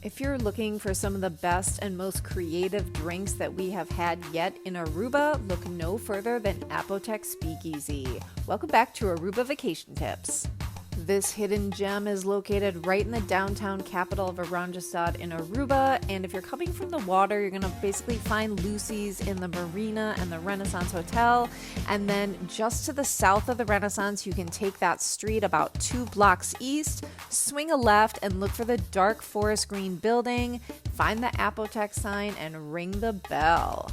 If you're looking for some of the best and most creative drinks that we have had yet in Aruba, look no further than Apotek Speakeasy. Welcome back to Aruba Vacation Tips. This hidden gem is located right in the downtown capital of Oranjestad in Aruba, and if you're coming from the water, you're going to basically find Lucy's in the Marina and the Renaissance Hotel, and then just to the south of the Renaissance, you can take that street about 2 blocks east, swing a left, and look for the dark forest green building, find the Apotek sign, and ring the bell.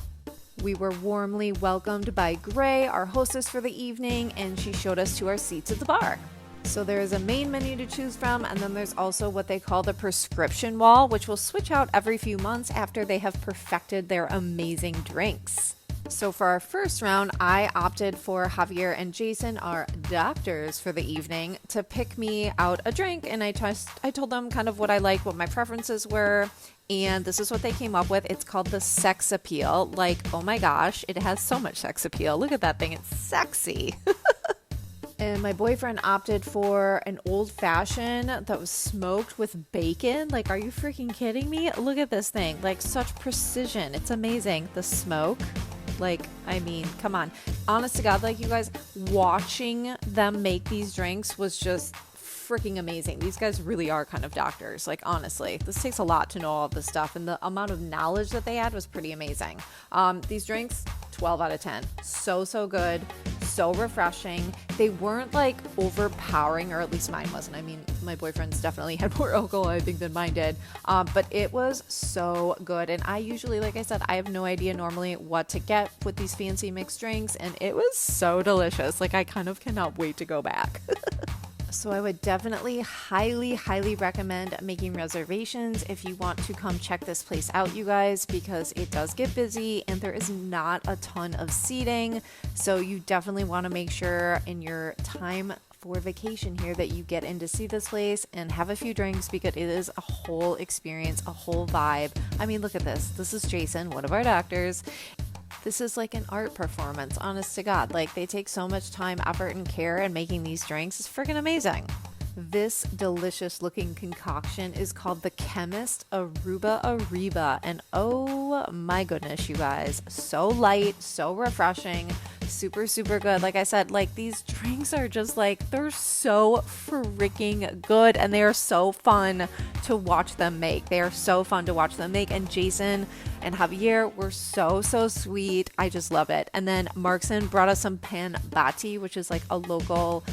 We were warmly welcomed by Gray, our hostess for the evening, and she showed us to our seats at the bar. So there is a main menu to choose from, and then there's also what they call the prescription wall, which will switch out every few months after they have perfected their amazing drinks. So for our first round, I opted for Javier and Jason, our doctors for the evening, to pick me out a drink, and I told them kind of what I liked, what my preferences were, and this is what they came up with. It's called the Sex Appeal. Like, oh my gosh, it has so much sex appeal. Look at that thing, it's sexy. And my boyfriend opted for an old-fashioned that was smoked with bacon. Like, are you freaking kidding me? Look at this thing. Like, such precision. It's amazing. The smoke. Like, I mean, come on. Honest to God, like, you guys, watching them make these drinks was just freaking amazing. These guys really are kind of doctors. Like, honestly, this takes a lot to know all this stuff. And the amount of knowledge that they had was pretty amazing. These drinks, 12 out of 10. So good. So refreshing. They weren't like overpowering, or at least mine wasn't. I mean, my boyfriend's definitely had more alcohol, I think, than mine did. But it was so good. And I usually, like I said, I have no idea normally what to get with these fancy mixed drinks. And it was so delicious. Like, I kind of cannot wait to go back. So I would definitely highly recommend making reservations if you want to come check this place out, you guys, because it does get busy and there is not a ton of seating. So you definitely want to make sure in your time for vacation here that you get in to see this place and have a few drinks, because it is a whole experience, a whole vibe. I mean, look at this. This is Jason, one of our doctors. This is like an art performance, honest to God. Like, they take so much time, effort, and care in making these drinks. It's freaking amazing. This delicious looking concoction is called the Chemist Aruba Ariba. And oh my goodness, you guys, so light, so refreshing, super good. Like I said, like, these drinks are just like, they're so freaking good, and they are so fun to watch them make. They are so fun to watch them make. And Jason and Javier were so sweet. I just love it. And then Markson brought us some pan bati, which is like a local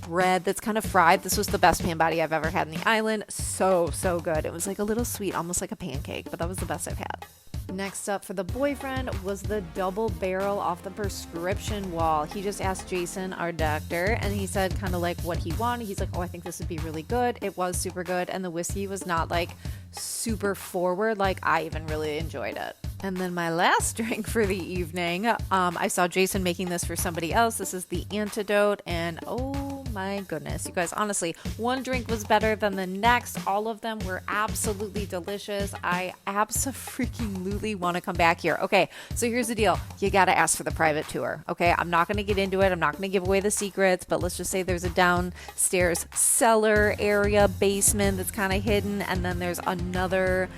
bread that's kind of fried. This was the best pan bati I've ever had in the island. So good. It was like a little sweet, almost like a pancake, but that was the best I've had. Next up for the boyfriend was the double barrel off the prescription wall. He just asked Jason, our doctor, and he said kind of like what he wanted. He's like, oh, I think this would be really good. It was super good, and the whiskey was not like super forward. Like, I even really enjoyed it. And then my last drink for the evening, I saw Jason making this for somebody else. This is the Antidote, and oh my goodness, you guys, honestly, one drink was better than the next. All of them were absolutely delicious. I abso-freaking-lutely want to come back here. Okay, so here's the deal. You got to ask for the private tour, okay? I'm not going to get into it. I'm not going to give away the secrets, but let's just say there's a downstairs cellar area, basement that's kind of hidden, and then there's another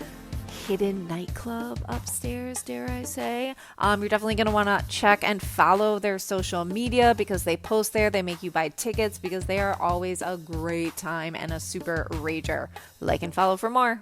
hidden nightclub upstairs, dare I say. You're definitely going to want to check and follow their social media, because they post there. They make you buy tickets because they are always a great time and a super rager. Like and follow for more.